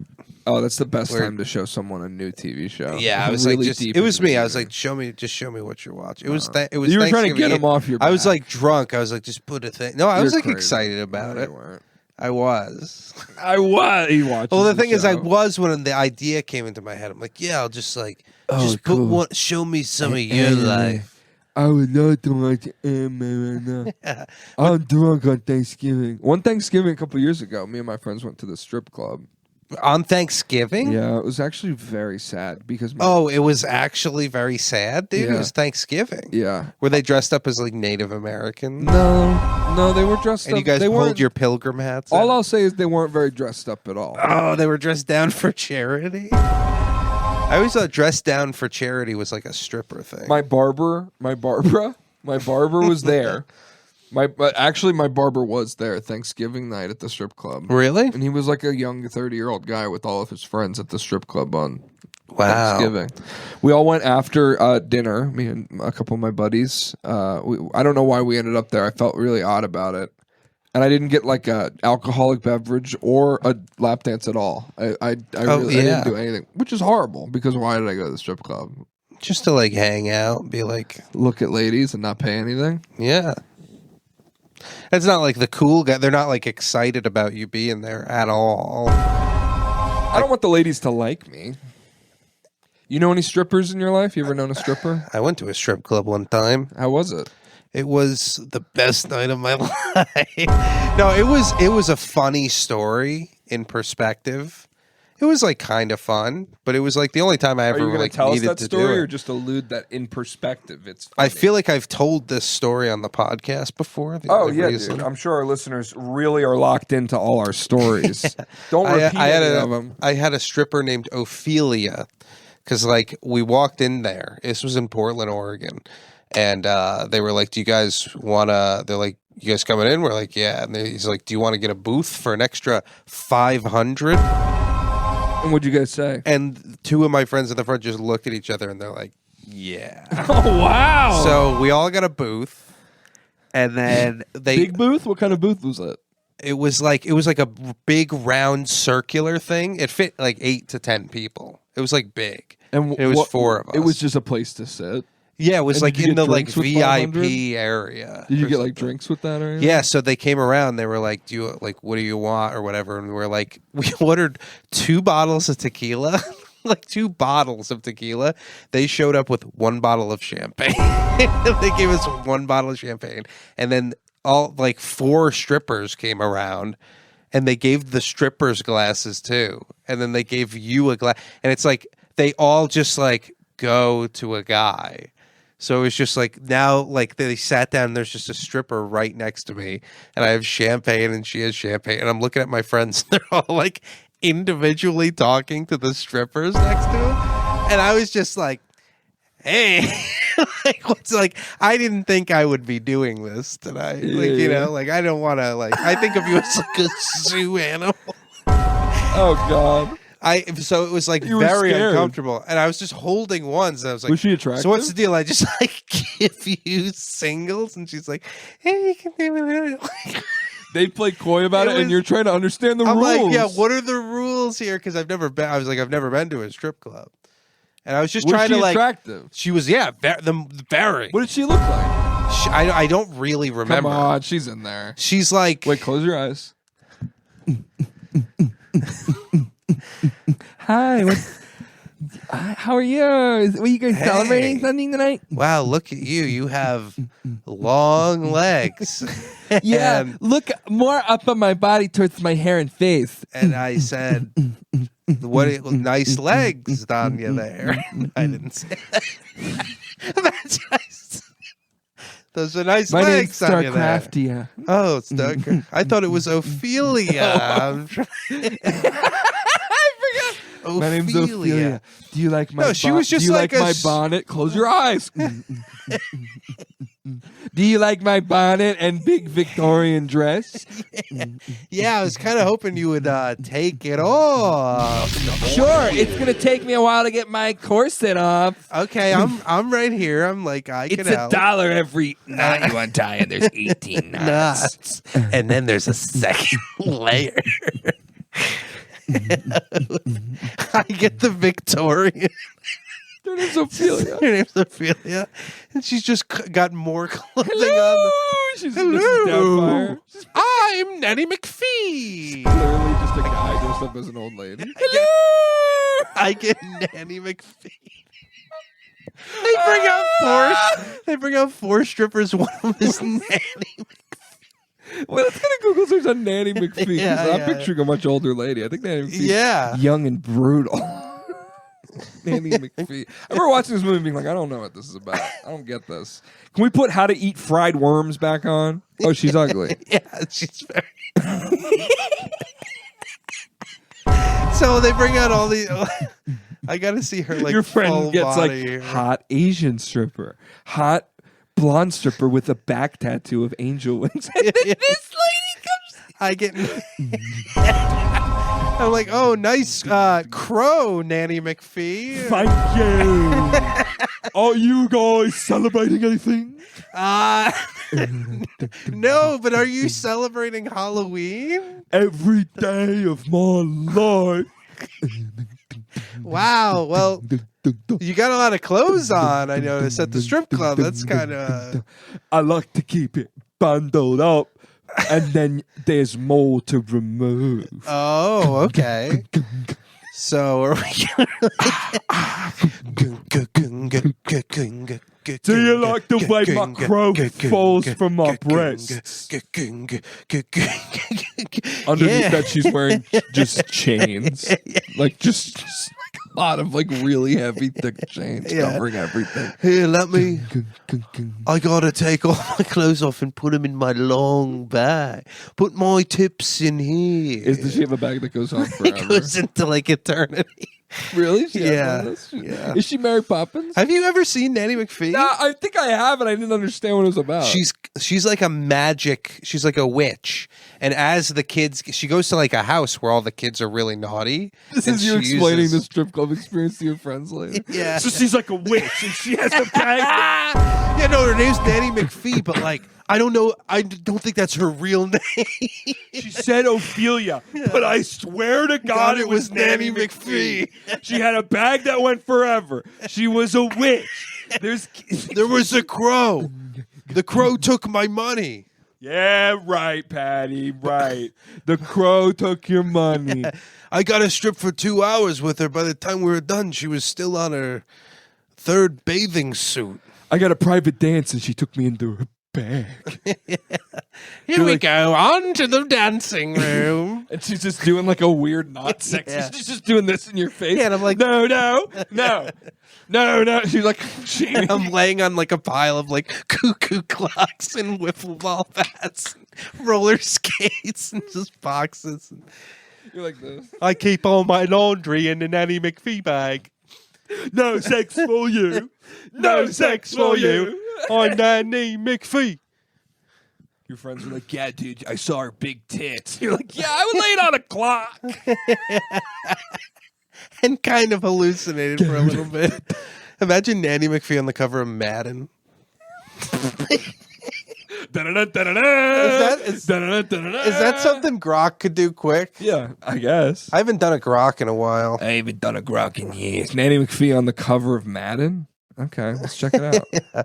Oh, that's the best Where- time to show someone a new TV show. Yeah, I was Really like, just deep it was into me. the I was movie. like, show me what you're watching. It was it was You were trying to Thanksgiving get him off your I was back. like drunk. I was like, just put a thing. No, I You're was like crazy. excited about No, it. you weren't. I was. I was. He watched. Well, the thing is, I was when the idea came into my head. I'm like, yeah, I'll just like just put cool. one. Show me some of your life. I would love to watch anime right now. I'm drunk on Thanksgiving. One Thanksgiving a couple years ago, me and my friends went to the strip club. On Thanksgiving? Yeah, it was actually very sad because Oh, it was actually very sad, dude. It Yeah. was Thanksgiving. yeah. Were they dressed up as like Native Americans? No, they were dressed And up. you guys they pulled weren't- your pilgrim hats? All in? I'll say is they weren't very dressed up at all. Oh, they were dressed down for charity? I always thought dressed down for charity was like a stripper thing. My barber was there. My barber was there Thanksgiving night at the strip club. Really? And he was like a young 30-year-old guy with all of his friends at the strip club on Wow. Thanksgiving. We all went after dinner, me and a couple of my buddies. I don't know why we ended up there. I felt really odd about it. And I didn't get like a alcoholic beverage or a lap dance at all. I didn't do anything, which is horrible because why did I go to the strip club? Just to like hang out and be like, Look at ladies and not pay anything? yeah. It's not like the cool guy. They're not like excited about you being there at all. I don't want the ladies to like me. You know any strippers in your life? You ever known a stripper? I went to a strip club one time. How was it? It was the best night of my life. No, it was a funny story in perspective. It was like kind of fun, but it was like the only time I Are ever you going like to tell us needed that to story do or it. just allude that in perspective it's I funny? feel like I've told this story on the podcast before. The Oh, other yeah, reason. dude. I'm sure our listeners really are locked into all our stories. Don't repeat any of them. I had a stripper named Ophelia because like we walked in there. This was in Portland, Oregon. And they were like, do you guys want to, they're like, you guys coming in? We're like, yeah. And he's like, do you want to get a booth for an extra $500? And what'd you guys say? And two of my friends in the front just looked at each other and they're like, yeah. Oh wow! So we all got a booth. And then Big booth? What kind of booth was it? it was like a big round circular thing. It fit like 8 to 10 people. It was like big. And It was 4 of us. It was just a place to sit. Yeah, it was And like did you in get the like drinks with VIP 500? area. Did you or get like something. drinks with that or anything? Yeah, so they came around. They were like, "Do you like what do you want or whatever?" And we're like, we ordered 2 bottles of tequila, like 2 bottles of tequila. They showed up with 1 bottle of champagne. They gave us 1 bottle of champagne, and then all like 4 strippers came around, and they gave the strippers glasses too, and then they gave you a glass, and it's like they all just like go to a guy. So it was just like now, like they sat down. There's just a stripper right next to me, and I have champagne, and she has champagne, and I'm looking at my friends. They're all like individually talking to the strippers next to him, and I was just like, "Hey, like what's like?" I didn't think I would be doing this tonight. Like you know, like I don't want to. Like I think of you as like a zoo animal. Oh, God. So it was like You were very scared. uncomfortable, and I was just holding ones. And I was like, Was she attractive? So what's the deal? I just like give you singles, and she's like, "Hey, you can do it." They play coy about It it, was- and you're trying to understand the I'm rules. like, yeah, what are the rules here? Because I've never been. I was like, I've never been to a strip club, and I was just Was trying she to like. attractive? She was, yeah, very. What did she look like? I don't really remember. Come on, she's in there. She's like, Wait, close your eyes. Hi, how are you? Were you guys celebrating something tonight? wow, look at you. You have long legs. Yeah, And- look more up on my body towards my hair and face. And I said, "What nice legs on you there?" I didn't say that. That's just- those are nice My name's legs on you there. Starcraftia. Oh, it's Starcraft. I thought it was Ophelia. I'm trying- My name's Ophelia. Do you like my? No, she was just Do you like like a my s- bonnet? Close your eyes. Do you like my bonnet and big Victorian dress? Yeah, I was kind of hoping you would take it off. Sure, it's gonna take me a while to get my corset off. Okay, I'm right here. I'm like I can It's help. $1 every knot you untie, and there's 18 knots. Nuts. And then there's a second layer. I get the Victorian. Her name's Ophelia. Her name's Ophelia, and she's just got more clothing on. Hello. She's Hello. Mrs. Doubtfire. She's I'm Nanny McPhee. clearly just a guy dressed up as an old lady. I get Nanny McPhee. They bring out 4 strippers. One of them is Nanny. Well, let's gonna Google search on Nanny McPhee. 'Cause Yeah, I'm yeah. picturing a much older lady. I think Nanny McPhee. Yeah. Young and brutal. Nanny McPhee. I remember watching this movie and being like, I don't know what this is about. I don't get this. Can we put How to Eat Fried Worms back on? Oh, she's ugly. Yeah, she's very. So they bring out all the. I got to see her like Your friend full gets body. like hot Asian stripper, hot blonde stripper with a back tattoo of angel wings. And then this lady comes. I get. I'm like, oh, nice crow, Nanny McPhee. Thank you. Are you guys celebrating anything? No, but are you celebrating Halloween? Every day of my life. Wow. Well, you got a lot of clothes on. I noticed at the strip club. That's kind of. I like to keep it bundled up, and then there's more to remove. Oh, okay. So are we Do you like the way my crow falls from my breasts? Underneath that, she's wearing just chains, like just like a lot of like really heavy, thick chains covering everything. Here, let me. I gotta take all my clothes off and put them in my long bag. Put my tips in here. Does she have a bag that goes on It forever? goes into like eternity. Really? She has Yeah. one of those? Yeah. Is she Mary Poppins? Have you ever seen Nanny McPhee? Nah, I think I have, and I didn't understand what it was about. She's like a magic. She's like a witch, and as the kids, she goes to like a house where all the kids are really naughty. This and is you she explaining uses- the strip club experience to your friends later. Yeah. So she's like a witch, and she has a bag. Yeah, no, her name's Nanny McPhee, but like I don't know. I don't think that's her real name. She said Ophelia, but I swear to God, it was Nanny McPhee. She had a bag that went forever. She was a witch. There was a crow. The crow took my money. Yeah, right, Patty, right. The crow took your money. I got a strip for 2 hours with her. By the time we were done, she was still on her third bathing suit. I got a private dance, and she took me into her bag. Here we go, on to the dancing room. And she's just doing like a weird not sexy. Yeah. She's just doing this in your face. Yeah, and I'm like- no. She's like, she. I'm laying on like a pile of like cuckoo clocks and wiffle ball bats, and roller skates, and just boxes. You're like this. I keep all my laundry in the Nanny McPhee bag. No sex for you. No sex for you. I'm Nanny McPhee. Your friends are like, yeah, dude, I saw her big tits. You're like, yeah, I was laying on a clock. And kind of hallucinated for a little bit. Imagine Nanny McPhee on the cover of Madden. Is that something Grok could do quick? Yeah, I guess. I haven't done a Grok in a while. I haven't done a grok in years. Nanny McPhee on the cover of Madden? Okay, let's check it out. Yeah.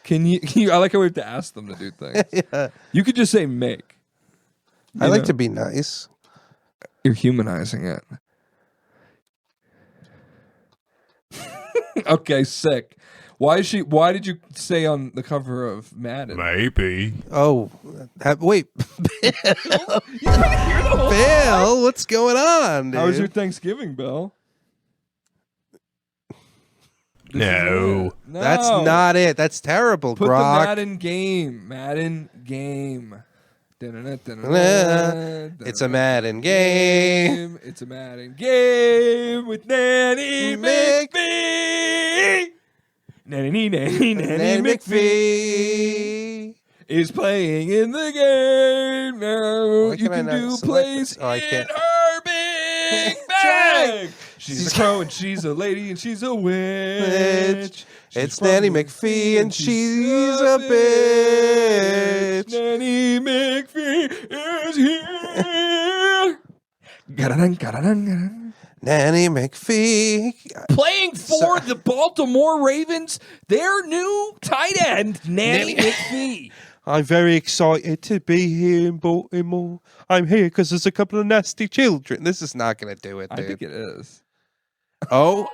Can you? I like how we have to ask them to do things. Yeah. You could just say make. I You like know? to be nice. You're humanizing it. Okay, sick. Why did you say on the cover of Madden? Maybe. Oh, wait. Bill, what's going on, dude? How was your Thanksgiving, Bill? No. That's not it. That's terrible, Put Grok. the Madden game. It's a Madden game. It's a Madden game with Nanny McPhee. Nanny Nanny McPhee McPhee. is playing in the game now. Why You can I can not do select plays this? Oh, I in can't. her big bag. She's a crow and she's a lady and she's a witch. She's It's from Nanny the- McPhee and she's a bitch. Nanny McPhee is here. Ga-da-dun. Nanny McPhee. Playing for the Baltimore Ravens, their new tight end, Nanny McPhee. I'm very excited to be here in Baltimore. I'm here because there's a couple of nasty children. This is not going to do it, I dude. think it is. Oh,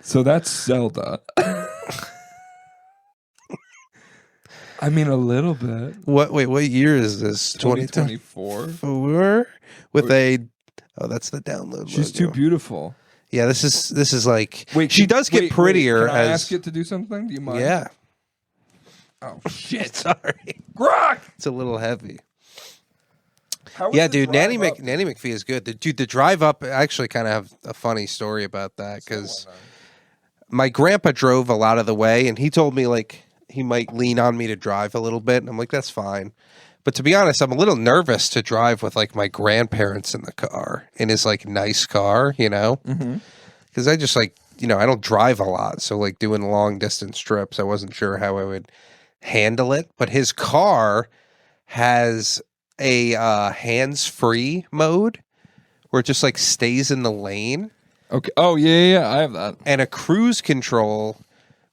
So that's Zelda. I mean, a little bit. what? Wait, what year is this? 2024. 2024 with a. Oh, that's the download. She's too logo. beautiful. Yeah, this is like. Wait, she does get prettier Can I as. ask it to do something? Do you mind? Yeah. Oh shit. Sorry, Grok. it's a little heavy. How was Yeah, the dude, Nanny drive up? Nanny McPhee is good. Dude, the drive up. I actually kind of have a funny story about that because my grandpa drove a lot of the way, and he told me like he might lean on me to drive a little bit, and I'm like, that's fine. But to be honest, I'm a little nervous to drive with like my grandparents in the car in his like nice car, you know, because I just like I don't drive a lot, so like doing long distance trips, I wasn't sure how I would handle it. But his car has a hands-free mode where it just like stays in the lane, Okay. Oh yeah. I have that. and a cruise control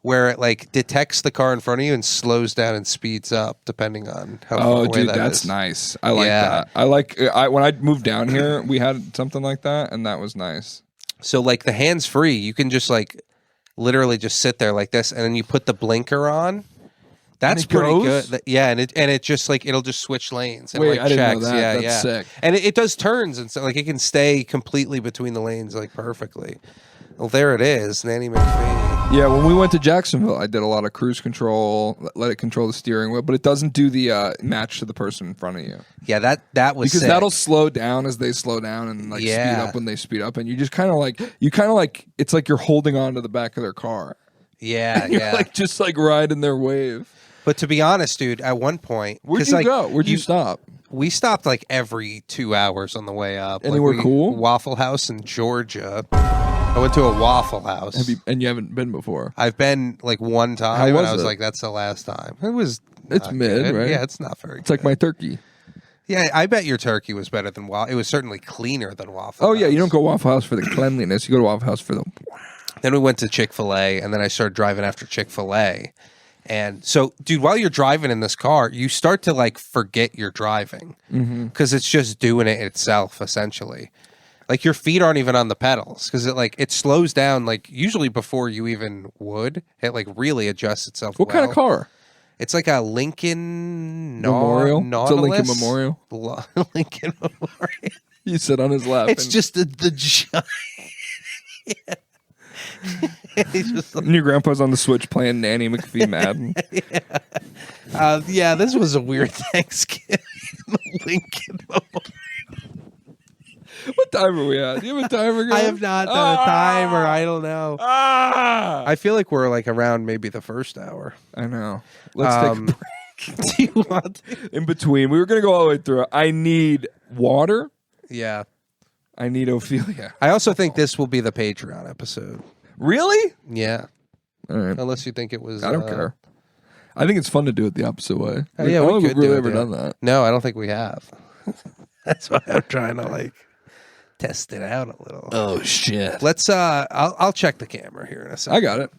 where it like detects the car in front of you and slows down and speeds up depending on how far Oh, away dude, that that's is. nice. I like Yeah. that. When I moved down here, we had something like that, and that was nice. So like the hands free, you can just like literally just sit there like this, and then you put the blinker on. That's it pretty goes? good. Yeah, and it just like it'll just switch lanes and Wait, like I didn't know checks. that. Yeah, That's yeah. sick. And it does turns and so like it can stay completely between the lanes like perfectly. Well, there it is, Nanny McPhee. Yeah, when we went to Jacksonville, I did a lot of cruise control, let it control the steering wheel, but it doesn't do the match to the person in front of you. Yeah, that was Because sick. that'll slow down as they slow down and like speed Yeah. up when they speed up, and you just kind of like it's like you're holding on to the back of their car. Yeah, You're yeah. like just like riding their wave. But to be honest, dude, at one point, Where'd 'cause, you like, go? Where'd you stop? We stopped like every 2 hours on the way up. Anywhere cool? Waffle House in Georgia. I went to a Waffle House. And you haven't been before? I've been like one time. How and was I was it? like, that's the last time. It was. It's not mid, good. right? Yeah, it's not very. It's like my turkey. Yeah, I bet your turkey was better than Waffle. It was certainly cleaner than Waffle. Oh yeah, you House. don't go Waffle House for the cleanliness. You go to Waffle House for the. Then we went to Chick-fil-A, and then I started driving after Chick-fil-A. And so, dude, while you're driving in this car, you start to like forget you're driving because it's just doing it itself, essentially. Like your feet aren't even on the pedals because it slows down like usually before you even would. It like really adjusts itself. What kind of car? It's like a Lincoln Memorial. Nautilus. It's a Lincoln Memorial. Lincoln Memorial. You sit on his lap. It's and, just the giant. He's just like, and your grandpa's on the Switch playing Nanny McPhee Madden. yeah, this was a weird Thanksgiving. Lincoln Memorial. What timer are we at? Do you have a timer going? I have not done a timer. I don't know. I feel like we're like around maybe the first hour. I know. Let's take a break. Do you want to? In between. We were going to go all the way through. I need water. Yeah. I need Ophelia. I also think this will be the Patreon episode. Really? Yeah. All right. Unless you think it was. I don't care. I think it's fun to do it the opposite way. Oh, yeah, I we don't think could we've really do it, ever yeah. done that. No, I don't think we have. That's why I'm trying to like test it out a little. Oh shit! Let's. I'll check the camera here in a second. I got it.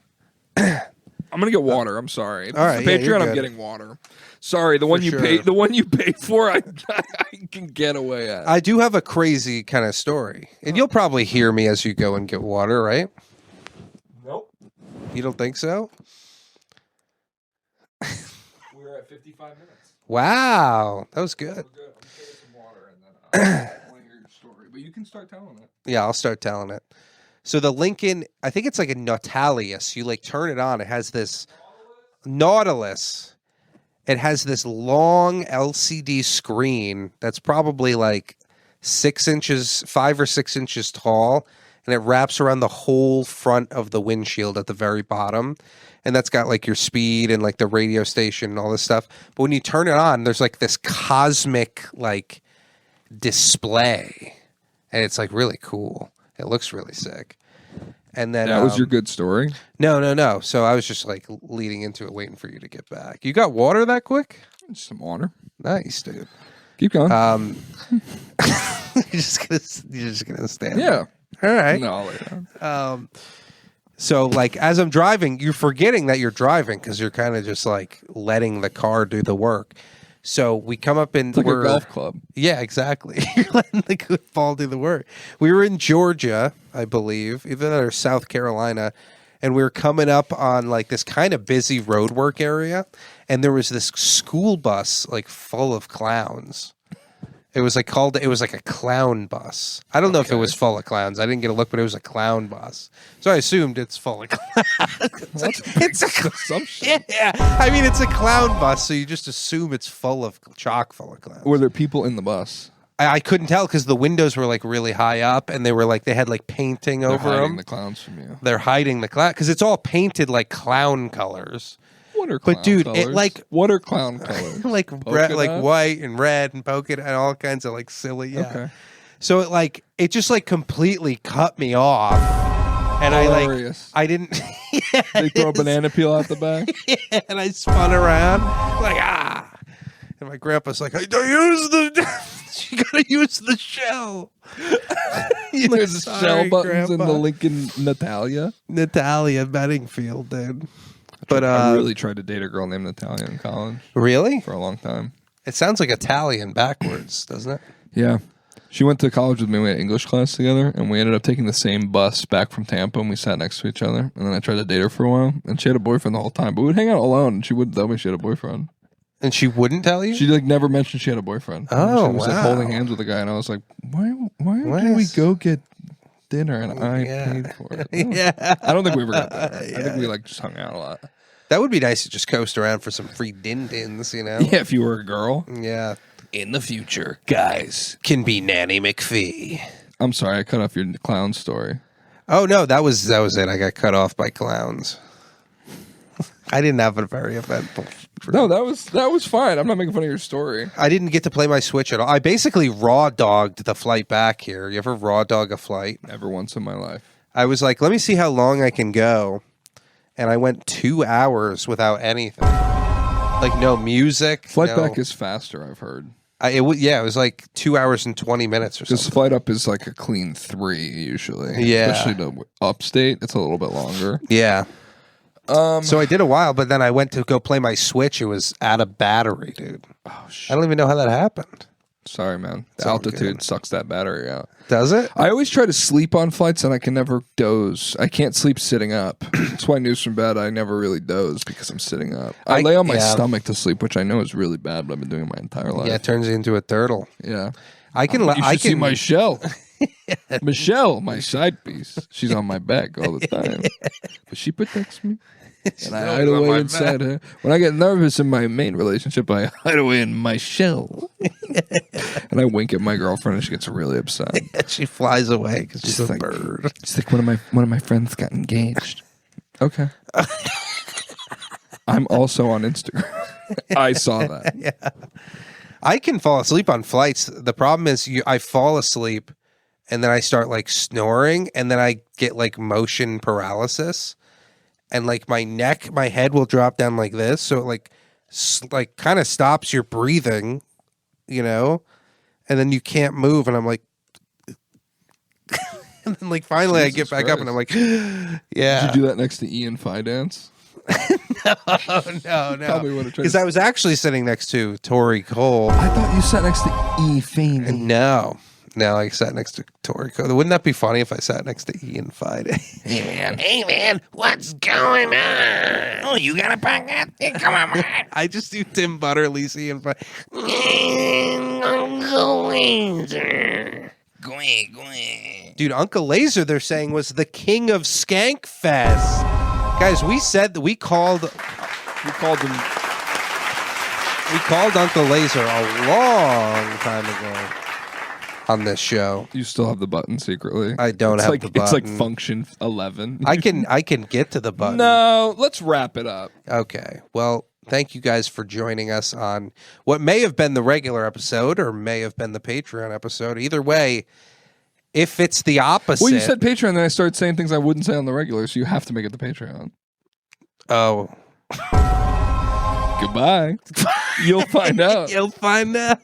I'm gonna get water. I'm sorry. All right, For yeah, you're Patreon, I'm good. getting water. Sorry, the one you sure. pay. The one you pay for, I can get away at. I do have a crazy kind of story, and you'll probably hear me as you go and get water, right? Nope. You don't think so? We're at 55 minutes. Wow, that was good. We're good. I'm gonna get some water and then I want to hear your story. But you can start telling it. Yeah, I'll start telling it. So the Lincoln, I think it's like a Nautilus. You like turn it on. It has this Nautilus. It has this long LCD screen that's probably like 5 or 6 inches tall, and it wraps around the whole front of the windshield at the very bottom. And that's got like your speed and like the radio station and all this stuff. But when you turn it on, there's like this cosmic like display, and it's like really cool. It looks really sick. And then That was your good story. No. So I was just like leading into it, waiting for you to get back. You got water that quick? Just some water. Nice, dude. Keep going. You're just gonna stand yeah. there. All right. No, I'll lay down. So like as I'm driving, you're forgetting that you're driving because you're kind of just like letting the car do the work. So we come up in It's like a golf club. Yeah, exactly. You're letting the good ball do the work. We were in Georgia, I believe, either that or South Carolina, and we were coming up on like this kind of busy roadwork area, and there was this school bus like full of clowns. It was like a clown bus. I don't know if it was full of clowns. I didn't get a look, but it was a clown bus. So I assumed it's full of clowns. it's a Assumption. yeah. I mean, it's a clown bus, so you just assume it's full of clowns. Were there people in the bus? I couldn't tell because the windows were like really high up, and they had like painting They're over hiding them. the clowns from you. They're hiding the clown because it's all painted like clown colors. What are clown But dude, colors? it like what are clown colors? like Polka like dot? white and red and polka dot and all kinds of like silly. Yeah. Okay. So it just like completely cut me off, and Hilarious. I didn't. Yeah, They throw a it's- banana peel out the back. Yeah, and I spun around like and my grandpa's like, "I don't use the. You gotta use the shell." There's Sorry, shell buttons in Grandpa. the Lincoln Natalia. Natalia Bedingfield, dude. But I really tried to date a girl named Natalia in college really, for a long time. it sounds like Italian backwards, doesn't it? Yeah. She went to college with me. We had English class together, and we ended up taking the same bus back from Tampa, and we sat next to each other. And then I tried to date her for a while, and she had a boyfriend the whole time. But we'd hang out alone, and she wouldn't tell me she had a boyfriend. And she wouldn't tell you. She like never mentioned she had a boyfriend. Oh, she was like wow. holding hands with a guy, and I was like, why Why did we is- go get dinner and I Yeah. paid for it? Yeah. I don't think we ever got dinner. I Yeah. think we like just hung out a lot. That would be nice to just coast around for some free din-dins, you know? Yeah, if you were a girl. Yeah. In the future, guys. Can be Nanny McPhee. I'm sorry, I cut off your clown story. Oh, no, that was it. I got cut off by clowns. I didn't have a very eventful. No, that was fine. I'm not making fun of your story. I didn't get to play my Switch at all. I basically raw dogged the flight back here. You ever raw dog a flight? Never once in my life. I was like, let me see how long I can go. And I went 2 hours without anything. Like no music. Flight no- back is faster, I've heard. it was like 2 hours and 20 minutes or Because something. flight up is like a clean 3 usually. Yeah. Especially to upstate, it's a little bit longer. Yeah. So I did a while, but then I went to go play my Switch. It was out of battery, dude. Oh shit. I don't even know how that happened. Sorry, man. The all altitude good. sucks that battery out. Does it? I always try to sleep on flights and I can never doze. I can't sleep sitting up. That's why news from bed I never really doze because I'm sitting up. I lay on my stomach to sleep, which I know is really bad, but I've been doing it my entire life. Yeah, it turns you into a turtle. Yeah. I can. You I should see can. my shell. Michelle, my side piece. She's on my back all the time. But she protects me. And I hide away inside her. When I get nervous in my main relationship, I hide away in my shell. And I wink at my girlfriend and she gets really upset. She flies away because she's a like- bird. She's like, one of my friends got engaged. Okay. I'm also on Instagram. I saw that. I can fall asleep on flights. The problem is, I fall asleep, and then I start like snoring, and then I get like motion paralysis, and like my head will drop down like this, so it like kind of stops your breathing, you know, and then you can't move, and I'm like, and then like finally I get Jesus back up, and I'm like, Did yeah, you do that next to Ian Phi dance? no, Tell me what it because I was actually sitting next to Tori Cole. I thought you sat next to E. Fane. No, I sat next to Tori Cole. Wouldn't that be funny if I sat next to Ian Friday? Hey man, what's going on? Oh, you got a podcast? Come on, man. I just do Tim Butterly's Ian Friday. Uncle Laser. Go ahead. Dude, Uncle Laser, they're saying, was the king of Skankfest. Guys, we said that we called him. We called Uncle Laser a long time ago on this show. You still have the button secretly. I don't It's have like, the button. It's like function 11. I can get to the button. No, let's wrap it up. Okay. Well, thank you guys for joining us on what may have been the regular episode or may have been the Patreon episode. Either way, if it's the opposite. Well, you said Patreon, then I started saying things I wouldn't say on the regular, so you have to make it the Patreon. Oh. Goodbye. You'll find out. You'll find out.